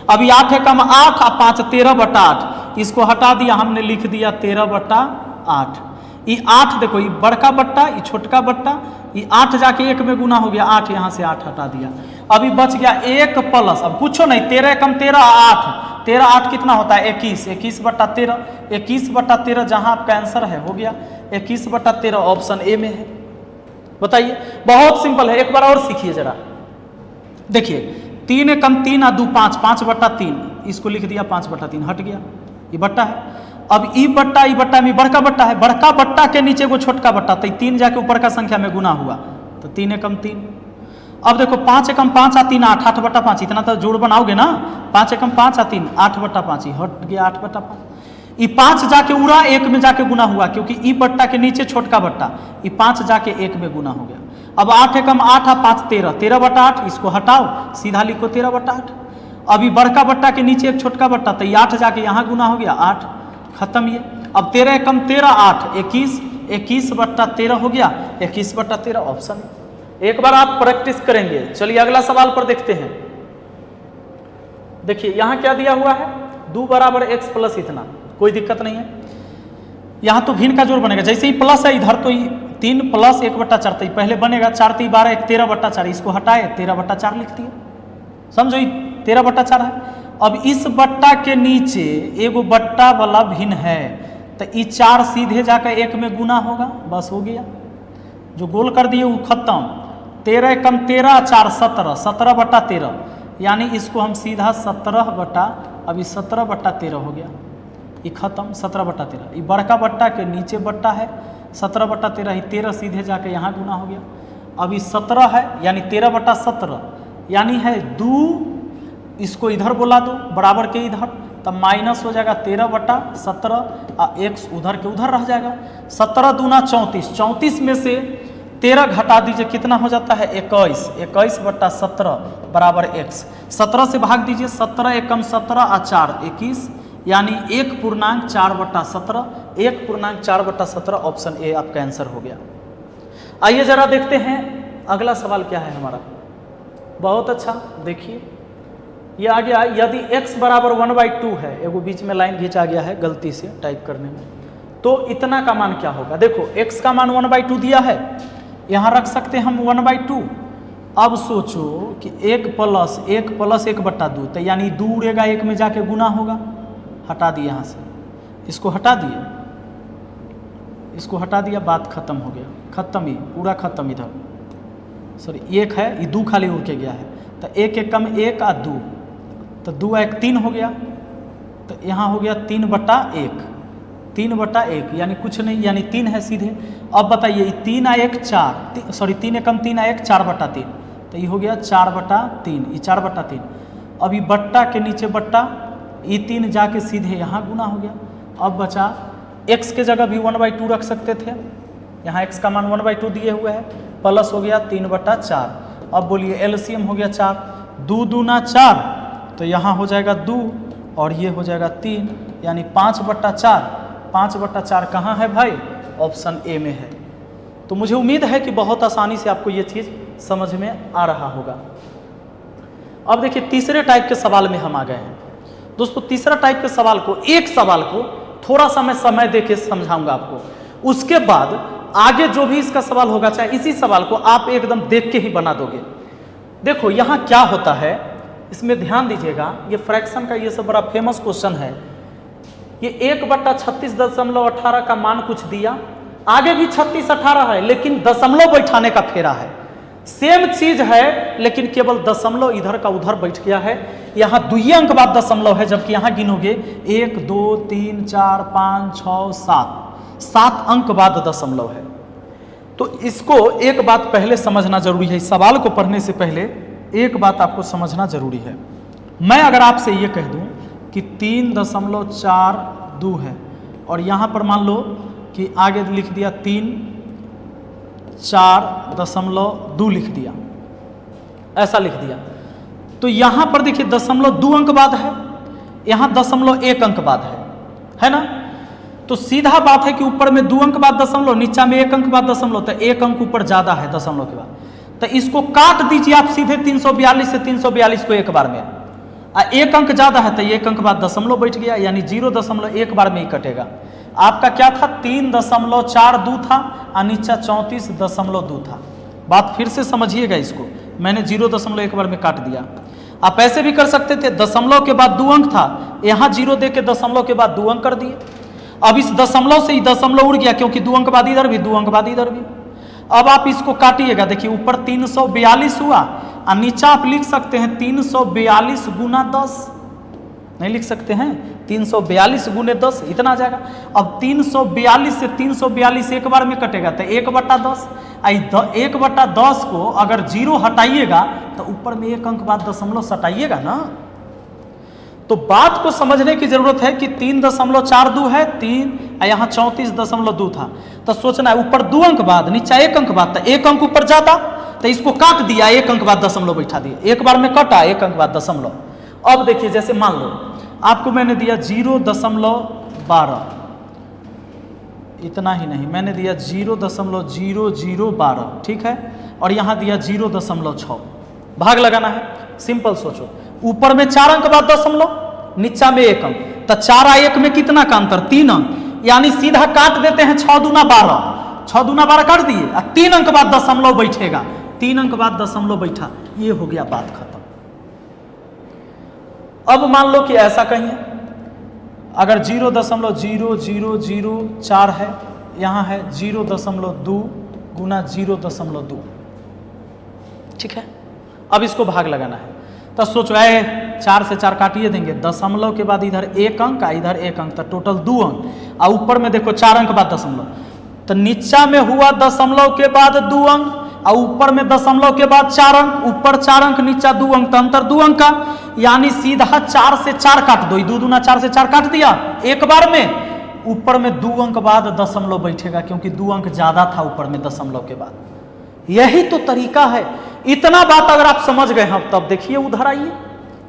अभी 8 एकम 8 और 5 13/8, इसको हटा दिया, हमने लिख दिया 13/8। ये 8 देखो, ये बड़का बट्टा, ये छोटका बट्टा, ये 8 जाके 1 में गुना हो गया, 8 यहाँ से 8 हटा दिया। अभी बच गया 1 प्लस, अब कुछ नहीं, 13 एकम 13 8, 13 8 कितना होता है, 21, 21/13, 21/13 जहाँ आपका आंसर है, हो गया 21/13, ऑप्शन ए में है। बताइए, बहुत सिंपल है। एक बार और सीखिए जरा। देखिए, 3 एकम 3 और 2 5, 5/3, इसको लिख दिया 5/3, हट गया, ये बट्टा है। अब ई बट्टा में बड़का बट्टा है, बड़का बट्टा के नीचे को छोटका बट्टा, तो 3 जाके ऊपर का संख्या में गुना हुआ, तो 3 एकम 3। अब देखो, 5 एकम 5 और 3 8, 8/5, इतना तो जोड़ बनाओगे ना, 5 एकम 5 और 3 8/5, हट गया 8/5। ये 5 जाके उड़ा 1 में जाके गुना हुआ, क्योंकि ई बट्टा के नीचे छोटका बट्टा, ये 5 जाके 1 में गुना हो गया। अब 8 एकम 8 और 5 13, 13/8, इसको हटाओ, सीधा लिखो 13/8। अभी बड़का बट्टा के नीचे एक छोटका बट्टा, तो ये 8 जाके यहाँ गुना हो गया, 8, खत्म ये। अब 13 एकम 13 8, 21, 21/13 हो गया, 21/13 ऑप्शन। एक बार आप प्रैक्टिस करेंगे। चलिए अगला सवाल पर देखते हैं। देखिए, यहाँ क्या दिया हुआ है, 2 बराबर x प्लस इतना, कोई दिक्कत नहीं है। यहाँ तो भिन्न का जोड़ बनेगा, जैसे ही प्लस है इधर, तो 3 प्लस 1/4, तो पहले बनेगा 4 3 12 1 13/4, इसको हटाए 13/4 लिख दिए, समझो 13/4 है। अब इस बट्टा के नीचे एगो बट्टा वाला भिन्न है, तो ये 4 सीधे जाकर 1 में गुना होगा, बस हो गया, जो गोल कर दिए वो खत्म। 13 एकम 13 4 17, 17/13, यानी इसको हम सीधा 17 अभी 17/13 हो गया, ये खत्म, 17/13। ये बड़का बट्टा के नीचे बट्टा है, 17/13, ही 13 सीधे जाके यहाँ गुना हो गया। अभी 17 है, यानी 13/17, यानी है 2, इसको इधर बोला दो बराबर के इधर, तब माइनस हो जाएगा 13/17 और x उधर के उधर रह जाएगा। 17 दूना 34, 34 में से 13 घटा दीजिए, कितना हो जाता है 21, 21/17 बराबर x। 17 से भाग दीजिए, 17 एकम 17 और 4 21, यानी 1.4/17, 1.4/17 ऑप्शन ए आपका आंसर हो गया। आइए जरा देखते हैं अगला सवाल क्या है हमारा। बहुत अच्छा, देखिए ये आ गया, यदि x बराबर 1/2 है, एगो बीच में लाइन खींचा गया है गलती से टाइप करने में, तो इतना का मान क्या होगा। देखो x का मान 1/2 दिया है, यहाँ रख सकते हैं हम 1/2। अब सोचो कि 1 + 1 तो यानी 2 उड़ेगा, 1 में जाके गुना होगा, हटा दिए यहाँ से, इसको हटा दिए, इसको हटा दिया, बात खत्म हो गया, खत्म ही पूरा खत्म। इधर सॉरी 1 है, ये 2 खाली उड़ के गया है, तो 1 एकम 1 और 2, तो 2 1 3 हो गया, तो यहाँ हो गया 3/1, 3/1 यानी कुछ नहीं, यानी 3 है सीधे। अब बताइए 3 और 1 4, सॉरी 3 एकम 3 और 1 4/3, तो ये हो गया 4/3, ये 4/3। अब ये बट्टा के नीचे बट्टा, ये 3 जाके सीधे यहाँ गुना हो गया। अब बचा x के जगह भी 1/2 रख सकते थे, यहाँ x का मान 1/2 दिए हुए है, प्लस हो गया 3/4। अब बोलिए एलसीएम हो गया 4, 2 दूना 4, तो यहाँ हो जाएगा 2 और ये हो जाएगा 3, यानी 5/4। 5/4 कहाँ है भाई, ऑप्शन ए में है। तो मुझे उम्मीद है कि बहुत आसानी से आपको ये चीज़ समझ में आ रहा होगा। अब देखिए तीसरे टाइप के सवाल में हम आ गए हैं दोस्तों। तीसरा टाइप के सवाल को, एक सवाल को थोड़ा सा मैं समय दे के समझाऊंगा आपको, उसके बाद आगे जो भी इसका सवाल होगा, चाहे इसी सवाल को आप एकदम देख के ही बना दोगे। देखो यहाँ क्या होता है, इसमें ध्यान दीजिएगा, ये फ्रैक्शन का ये सब बड़ा फेमस क्वेश्चन है। ये 1/36.18 का मान कुछ दिया, आगे भी 36 18 है, लेकिन दशमलव बैठाने का फेरा है। सेम चीज है, लेकिन केवल दशमलव इधर का उधर बैठ गया है। यहाँ 2 अंक बाद दशमलव है, जबकि यहाँ गिनोगे 1 2 3 4 5 6 7 अंक बाद दशमलव है। तो इसको एक बात पहले समझना जरूरी है, इस सवाल को पढ़ने से पहले एक बात आपको समझना जरूरी है। मैं अगर आपसे ये कह दूं कि 3.42 है, और यहाँ पर मान लो कि आगे लिख दिया 3.4.2 लिख दिया, ऐसा लिख दिया, तो यहाँ पर देखिए 0.2 अंक बाद है, यहाँ 0.1 अंक बाद है ना। तो सीधा बात है कि ऊपर में 2 अंक बाद दशमलव, नीचा में 1 अंक बाद दशमलव, तो 1 अंक ऊपर ज्यादा है दशमलव के बाद, तो इसको काट दीजिए आप सीधे 342 से 342 को एक बार में, 1 अंक ज्यादा है तो 1 अंक बाद दशमलव बैठ गया, यानी 0.1 बार में ही कटेगा। आपका क्या था, 3.42 था और नीचा 34.2 था। बात फिर से समझिएगा इसको, मैंने 0.1 बार में काट दिया। आप ऐसे भी कर सकते थे, दशमलव के बाद 2 अंक था, यहाँ 0 दे के दशमलव के बाद 2 अंक कर दिए। अब इस दशमलव से ही दशमलव उड़ गया, क्योंकि 2 अंक बाद इधर भी, 2 अंक बाद इधर भी। अब आप इसको काटिएगा, देखिए ऊपर 342 हुआ और नीचा आप लिख सकते हैं 342 गुना 10, नहीं लिख सकते हैं 342 गुने 10, इतना आ जाएगा। अब 342 से 342 एक बार में कटेगा तो 1/10, 1/10 को अगर 0 हटाइएगा तो ऊपर में 1 अंक बाद दशमलव सटाइएगा ना। तो बात को समझने की जरूरत है कि 3.42 है, 3 यहाँ 34.2 था, तो सोचना है ऊपर 2 अंक बाद नीचा 1 अंक बाद, तो 1 अंक ऊपर जाता तो इसको काट दिया, 1 अंक बाद दशमलव बैठा दिया, एक बार में कटा 1 अंक बाद दशमलव। अब देखिए जैसे मान लो आपको मैंने दिया 0.12, इतना ही नहीं, मैंने दिया 0.0012, ठीक है, और यहाँ दिया 0.6, भाग लगाना है। सिंपल सोचो, ऊपर में 4 अंक बाद दशमलव, नीचा में 1 अंक, तो 4 और 1 में कितना का अंतर, 3 अंक, यानी सीधा काट देते हैं 6 दूना 12, 6 दूना 12 काट दिए और 3 अंक बाद दशमलव बैठेगा, 3 अंक बाद दशमलव बैठा, ये हो गया बात खत्म। अब मान लो कि ऐसा कहिए, अगर 0.0004 है, यहाँ है 0.2 गुना 0.2, ठीक है। अब इसको भाग लगाना है, तो सोचो 4 से 4 काटिए देंगे, दशमलव के बाद इधर 1 अंक इधर 1 अंक, तो टोटल 2 अंक, और ऊपर में देखो 4 अंक बाद दशमलव, तो नीचा में हुआ दशमलव के बाद 2 अंक और ऊपर में दशमलव के बाद 4 अंक, ऊपर 4 अंक नीचा 2 अंक, तो अंतर 2 अंक का, यानी सीधा 4 से 4 काट दो, 2 दूना 4 से 4 काट दिया एक बार में, ऊपर में 2 अंक बाद दशमलव बैठेगा, क्योंकि 2 अंक ज्यादा था ऊपर में दशमलव के बाद। यही तो तरीका है। इतना बात अगर आप समझ गए हैं तब देखिए उधर आइए,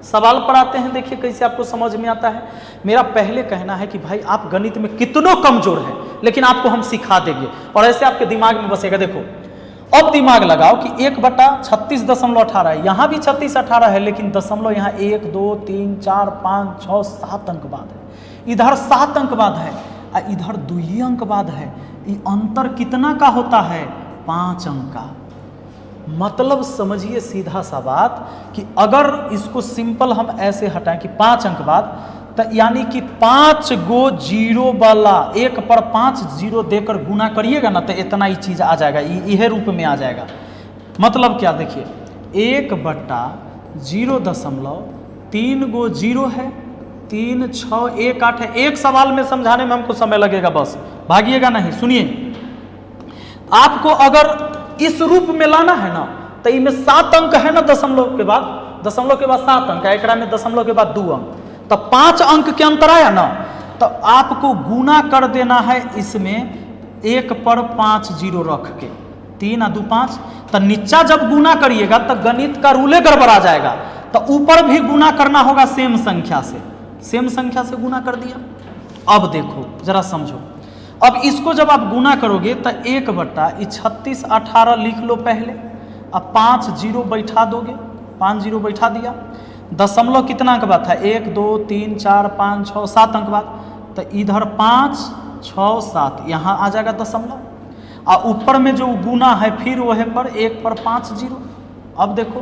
सवाल पर आते हैं, देखिए कैसे आपको समझ में आता है। मेरा पहले कहना है कि भाई आप गणित में कितनों कमजोर हैं, लेकिन आपको हम सिखा देंगे और ऐसे आपके दिमाग में बसेगा। देखो अब दिमाग लगाओ कि 1/36.18 है, यहाँ भी 36/18 है, लेकिन दशमलव यहाँ 1 2 3 4 5 6 7 अंक बाद है, इधर 7 अंक बाद है और इधर 2 अंक बाद है। ये अंतर कितना का होता है? 5 अंक का। मतलब समझिए सीधा सा बात कि अगर इसको सिंपल हम ऐसे हटाएं कि 5 अंक बाद, तो यानी कि 5 गो जीरो वाला 1 पर 5 जीरो देकर गुना करिएगा ना, तो इतना ही चीज आ जाएगा, यह रूप में आ जाएगा। मतलब क्या? देखिए 1/0.3 गो जीरो है, 3 6 1 8 है। एक सवाल में समझाने में हमको समय लगेगा, बस भागिएगा नहीं। सुनिए, आपको अगर इस रूप में लाना है ना, तो इनमें 7 अंक है ना, दशमलव के बाद 7 अंक है, एक में दशमलव के बाद 2 अंक, तो 5 अंक के अंतर आया ना, तो आपको गुना कर देना है इसमें 1 पर 5 जीरो रख के, 3 और 2 5। तो नीचा जब गुना करिएगा तो गणित का रूले गड़बड़ा जाएगा, तो ऊपर भी गुना करना होगा सेम संख्या से, सेम संख्या से गुना कर दिया। अब देखो जरा समझो, अब इसको जब आप गुना करोगे तो 1/36/18 लिख लो पहले, अब 5 जीरो बैठा दोगे, 5 जीरो बैठा दिया। दशमलव कितना अंक बाद था? 1 2 3 4 5 6 7 अंक बाद, तो इधर 5 6 7 यहाँ आ जाएगा दशमलव, और ऊपर में जो गुना है फिर वह पर 1 पर 5 जीरो। अब देखो,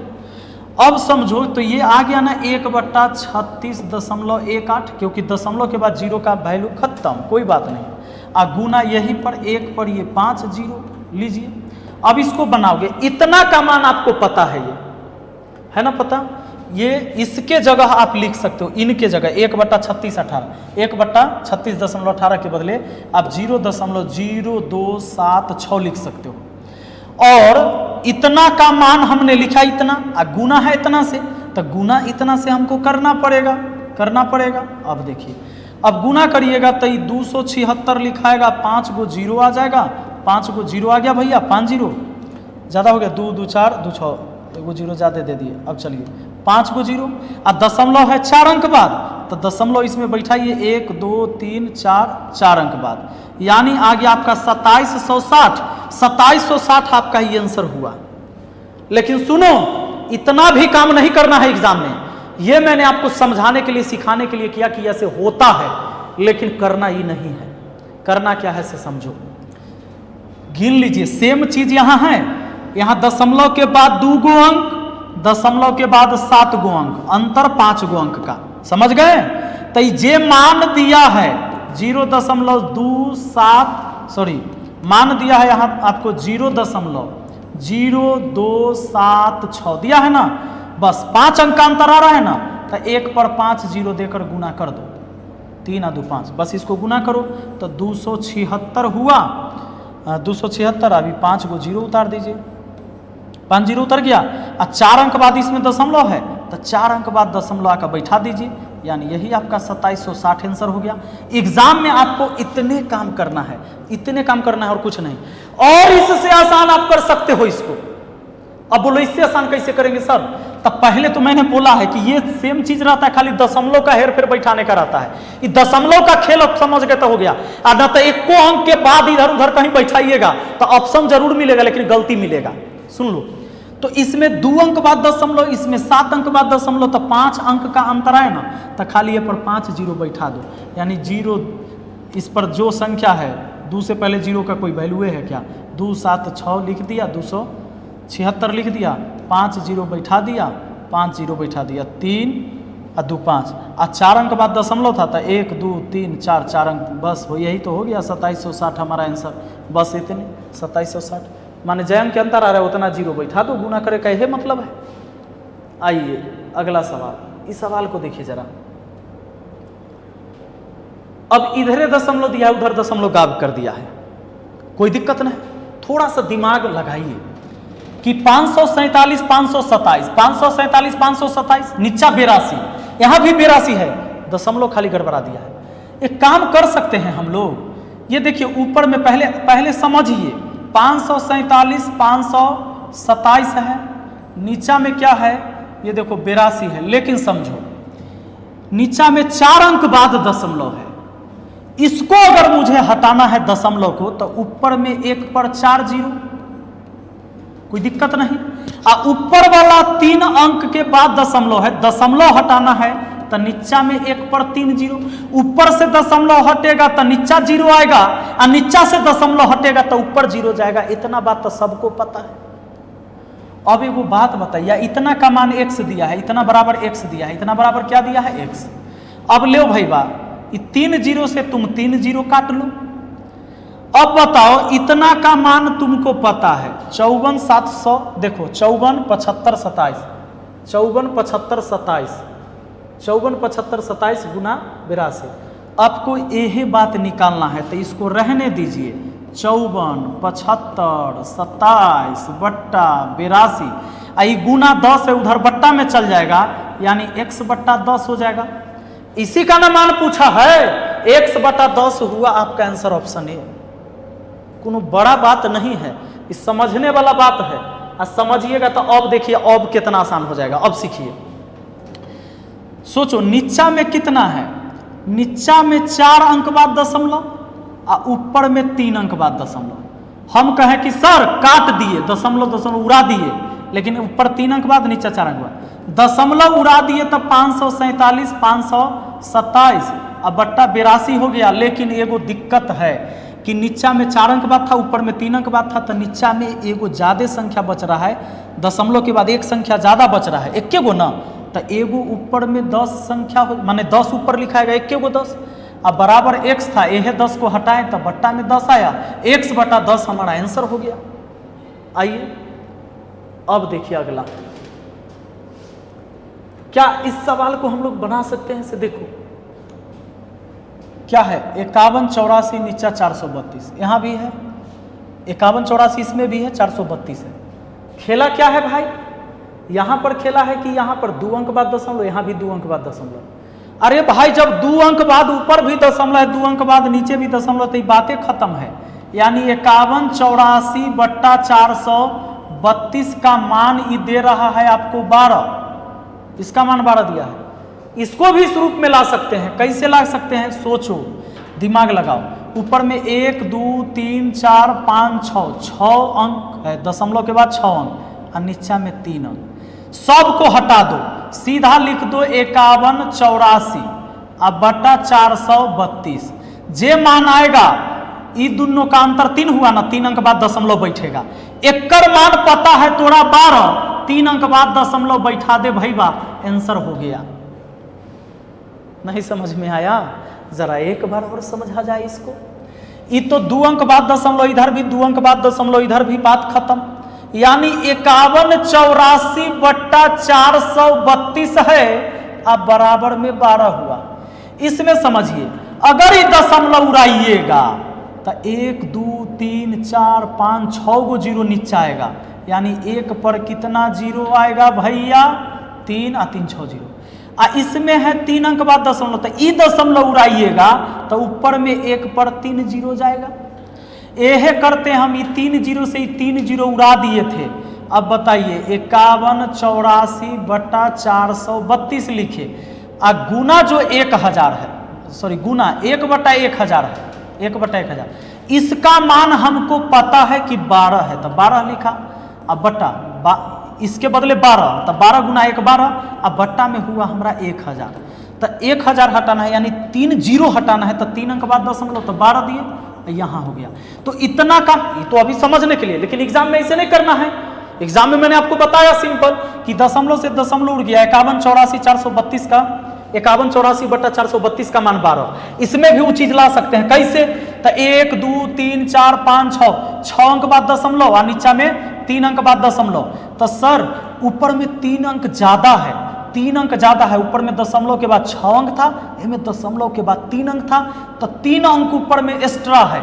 अब समझो तो ये आ गया ना 1/36.18, क्योंकि दशमलव के बाद जीरो का वैल्यू खत्म, कोई बात नहीं। आ गुना यही पर 1 पर ये 5 जीरो लीजिए। अब इसको बनाओगे, इतना का मान आपको पता है, ये है ना पता, ये इसके जगह आप लिख सकते हो, इनके जगह 1/36/18, 1/36.18 के बदले आप 0.0276 लिख सकते हो। और इतना का मान हमने लिखा इतना, गुना है इतना से, तो गुना इतना से हमको करना पड़ेगा। अब देखिए, अब गुना करिएगा तो ये 276 लिखाएगा, 5 गो जीरो आ जाएगा, 5 गो जीरो आ गया भैया, 5 जीरो ज़्यादा हो गया, 2 2 4 2 6, एगो जीरो ज़्यादा दे दिए। अब चलिए 5 गो जीरो, और दशमलव है 4 अंक बाद, तो दशमलव इसमें बैठाइए 1 2 3 4 अंक बाद, यानी आ गया आपका 2760 आपका ये आंसर हुआ। लेकिन सुनो, इतना भी काम नहीं करना है एग्जाम में, ये मैंने आपको समझाने के लिए सिखाने के लिए किया कि ऐसे होता है, लेकिन करना ही नहीं है। करना क्या है से समझो, गिन लीजिए, सेम चीज यहां है, यहां दशमलव के बाद 2 गो अंक, दशमलव के बाद 7 गो अंक, अंतर 5 गो अंक का, समझ गए? तो ये मान दिया है 0.27, मान दिया है यहां आपको 0.0276 दिया है ना, बस 5 अंक का अंतर आ रहा है ना, तो 1 पर 5 जीरो देकर गुना कर दो, 3 और 2 5, बस इसको गुना करो तो 276 हुआ, 276। अभी 5 गो जीरो उतार दीजिए, 5 जीरो उतर गया, और 4 अंक बाद इसमें दशमलव है, तो 4 अंक बाद दशमलव आकर बैठा दीजिए, यानी यही आपका 2760 आंसर हो गया। एग्जाम में आपको इतने काम करना है, और कुछ नहीं, और इससे आसान आप कर सकते हो इसको। अब बोलो इससे आसान कैसे करेंगे सर? तब पहले तो मैंने बोला है कि ये सेम चीज रहता है, खाली दशमलव का हेर फेर बैठाने का रहता है। ये दशमलव का खेल अब समझ गए तो हो गया। ना तो एक को अंक के बाद इधर उधर कहीं बैठाइएगा तो ऑप्शन जरूर मिलेगा, लेकिन गलती मिलेगा। सुन लो, तो इसमें 2 अंक बाद दशमलव, इसमें 7 अंक बाद दशमलव, तो 5 अंक का अंतर आए ना, तो खाली ये पर 5 जीरो बैठा दो, यानी जीरो इस पर जो संख्या है 2 से पहले जीरो का कोई वैल्यू है क्या? 2 7 6 लिख दिया, 276 लिख दिया, 5 जीरो बैठा दिया, 5 जीरो बैठा दिया, 3 और 2 5, और 4 अंक बाद दशमलव था, 1 2 3 4 अंक, बस हो यही तो हो गया 2760 हमारा आंसर। बस इतने 2760, माने जय अंक के अंतर आ रहा है उतना जीरो बैठा दो, गुना करे का यही मतलब है। आइए अगला सवाल, इस सवाल को देखिए जरा। अब इधरे दशमलव दिया, उधर दशमलव गायब कर दिया है, कोई दिक्कत नहीं, थोड़ा सा दिमाग लगाइए कि 547 527, 547 527, नीचा 82, यहां भी 82 है, दशमलव खाली गड़बड़ा दिया है। एक काम कर सकते हैं हम लोग, ये देखिए ऊपर में पहले समझिए, 547 27 है, नीचा में क्या है, ये देखो 82 है। लेकिन समझो नीचा में 4 अंक बाद दशमलव है, इसको अगर मुझे हटाना है दशमलव को, तो ऊपर में 1 पर 4 जीरो, कोई दिक्कत नहीं। ऊपर वाला 3 अंक के बाद दशमलव है, दशमलव हटाना है तो नीचा में 1 पर 3 जीरो, ऊपर से दशमलव हटेगा तो नीचा जीरो आएगा, और नीचा से दशमलव हटेगा तो ऊपर जीरो जाएगा। इतना बात तो सबको पता है। अब एगो बात बताइए, इतना का मान x दिया है, इतना बराबर x दिया है, इतना बराबर क्या दिया है x। अब लो भाई बा, 3 जीरो से तुम 3 जीरो काट लो। अब बताओ इतना का मान तुमको पता है 54 700, देखो 54 75 27, 54 75 27, 54 75 27 गुना 82। आपको यही बात निकालना है तो इसको रहने दीजिए। 54 75 27 बट्टा 82, आई गुना 10 है, उधर बट्टा में चल जाएगा, यानी x बट्टा 10 हो जाएगा। इसी का ना मान पूछा है, x बट्टा 10 हुआ आपका आंसर ऑप्शन ए। कोनो बड़ा बात नहीं है, इस समझने वाला बात है। और समझिएगा तो अब देखिए अब कितना आसान हो जाएगा। अब सीखिए, सोचो नीचा में कितना है, नीचा में 4 अंक बाद दशमलव और ऊपर में 3 अंक बाद दशमलव। हम कहें कि सर काट दिए, दशमलव दशमलव उड़ा दिए, लेकिन ऊपर 3 अंक बाद नीचा 4 अंक बाद दशमलव उड़ा दिए तो 547 527 अब बट्टा 82 हो गया। लेकिन एगो दिक्कत है कि नीचा में 4 अंक बाद था, ऊपर में 3 अंक बाद था, तो नीचा में एगो ज्यादा संख्या बच रहा है, दशमलव के बाद एक संख्या ज्यादा बच रहा है, एक गो ना, तो एगो ऊपर में 10 संख्या हो, माने 10 ऊपर लिखाएगा, एक गो 10। अब बराबर x था, यह 10 को हटाए तो बट्टा में 10 आया, x बटा 10 हमारा आंसर हो गया। आइए अब देखिए अगला, क्या इस सवाल को हम लोग बना सकते हैं? से देखो क्या है, 51 84 नीचा 432, यहां भी है 51 84, इसमें भी है 432 है। खेला क्या है भाई, यहां पर खेला है कि यहां पर 2 अंक बाद दशमलव, यहां भी 2 अंक बाद दशमलव। अरे भाई जब 2 अंक बाद ऊपर भी दशमलव है, 2 अंक बाद नीचे भी दशमलव, तो ये बातें खत्म है। यानी 51 84 बट्टा 432 का मान ये दे रहा है आपको 12, इसका मान 12 दिया है। इसको भी इस रूप में ला सकते हैं, कैसे ला सकते हैं? सोचो, दिमाग लगाओ। ऊपर में 1 2 3 4 5 6 अंक है, दशमलव के बाद 6 अंक, और नीचा में 3 अंक। सबको हटा दो, सीधा लिख दो 51 84 अब बटा 432। जे मान आएगा, ये दोनों का अंतर 3 हुआ ना, 3 अंक बाद दशमलव बैठेगा। एकर मान पता है तोड़ा 12, 3 अंक बाद दशमलव बैठा दे भाई बा, आंसर हो गया। नहीं समझ में आया? जरा एक बार और समझा जाए इसको। ये तो 2 अंक बाद दशमलव, इधर भी 2 अंक बाद दशमलव, इधर भी बात खत्म। यानी 51 84 बट्टा 432 है, अब बराबर में 12 हुआ। इसमें समझिए, अगर ये दशमलव उड़ाइएगा तो 1 2 3 4 5 6 गो जीरो नीचे आएगा, यानी 1 पर कितना जीरो आएगा भैया? 3 और 3 6 जीरो। इसमें है 3 अंक बाद दशमलव, तो ये दशमलव उड़ाइएगा तो ऊपर में 1 पर 3 जीरो जाएगा। यह करते हम, ये 3 जीरो से 3 जीरो उड़ा दिए थे। अब बताइए 51 84 बट्टा 432 लिखे, और गुना जो 1000 है, सॉरी गुना 1 बटा 1000 है, 1 बटा 1000, इसका मान हमको पता है कि 12 है, तो 12 लिखा। अब बट्टा इसके बदले 12, तो 12 गुना 1 12, अब बट्टा में हुआ हमारा 1000, तो 1000 हटाना है, यानी 3 जीरो हटाना है, तो 3 अंक बाद दशमलव, तो 12 दिए, यहां हो गया। तो इतना का, ये तो अभी समझने के लिए, लेकिन एग्जाम में ऐसे नहीं करना है। एग्जाम में मैंने आपको बताया सिंपल कि दशमलव से दशमलव उड़ गया, 51 84 432 का 51 84 बट्टा 432 का मान 12। इसमें भी वो चीज ला सकते हैं, कैसे? तो 1 2 3 4 5 6 अंक बाद दशमलव, और नीचा में 3 अंक बाद दशमलव। तो सर ऊपर में 3 अंक ज्यादा है, 3 अंक ज्यादा है, ऊपर में दशमलव के बाद 6 अंक था, इनमें दशमलव के बाद 3 अंक था, तो 3 अंक ऊपर में एक्स्ट्रा है,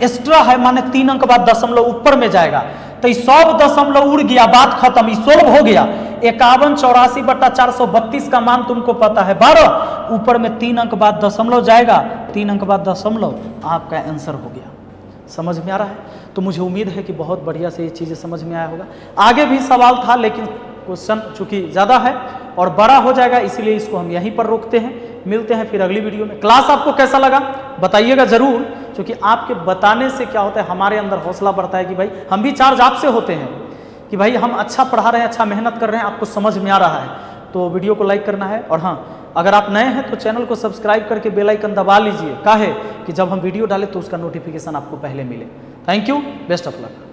एक्स्ट्रा है माने 3 अंक बाद दशमलव ऊपर में जाएगा। तो ये सब दशमलव उड़ गया, बात खत्म, ये सोल्व हो गया। 51 84 बट्टा 432 का मान तुमको पता है 12, ऊपर में 3 अंक बाद दशमलव जाएगा, 3 अंक बाद दशमलव, आपका आंसर हो गया। समझ में आ रहा है? तो मुझे उम्मीद है कि बहुत बढ़िया से ये चीज़ें समझ में आया होगा। आगे भी सवाल था लेकिन क्वेश्चन चूँकि ज़्यादा है और बड़ा हो जाएगा, इसीलिए इसको हम यहीं पर रोकते हैं। मिलते हैं फिर अगली वीडियो में। क्लास आपको कैसा लगा बताइएगा ज़रूर, क्योंकि आपके बताने से क्या होता है, हमारे अंदर हौसला बढ़ता है कि भाई हम भी चार्ज आपसे होते हैं कि भाई हम अच्छा पढ़ा रहे हैं, अच्छा मेहनत कर रहे हैं, आपको समझ में आ रहा है। तो वीडियो को लाइक करना है, और हाँ, अगर आप नए हैं तो चैनल को सब्सक्राइब करके बेल आइकन दबा लीजिए, काहे कि जब हम वीडियो डालें तो उसका नोटिफिकेशन आपको पहले मिले। Thank you, best of luck.